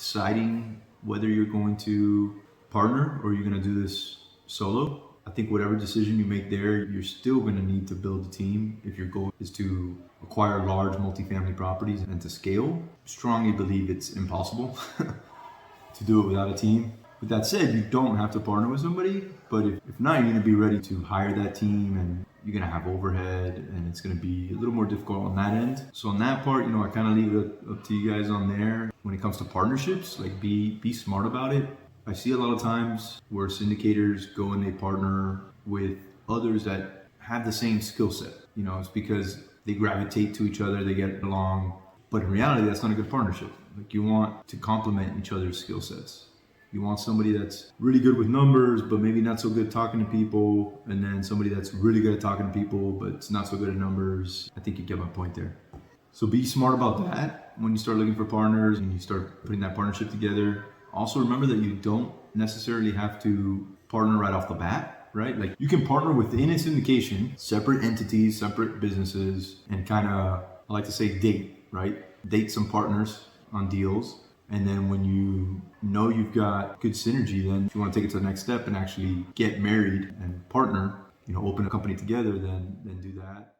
deciding whether you're going to partner or you're going to do this solo. I think whatever decision you make there, you're still going to need to build a team if your goal is to acquire large multifamily properties and to scale. Strongly believe it's impossible to do it without a team. With that said, you don't have to partner with somebody, but if not, you're going to be ready to hire that team and you're going to have overhead and it's going to be a little more difficult on that end. So on that part, I kind of leave it up to you guys on there. When it comes to partnerships, like be smart about it. I see a lot of times where syndicators go and they partner with others that have the same skill set. It's because they gravitate to each other, they get along. But in reality, that's not a good partnership. Like, you want to complement each other's skill sets. You want somebody that's really good with numbers, but maybe not so good talking to people. And then somebody that's really good at talking to people, but it's not so good at numbers. I think you get my point there. So be smart about that when you start looking for partners and you start putting that partnership together. Also remember that you don't necessarily have to partner right off the bat, right? Like, you can partner within a syndication, separate entities, separate businesses, and kind of, I like to say, date, right? Date some partners on deals. And then when you know you've got good synergy, then if you want to take it to the next step and actually get married and partner, open a company together, then do that.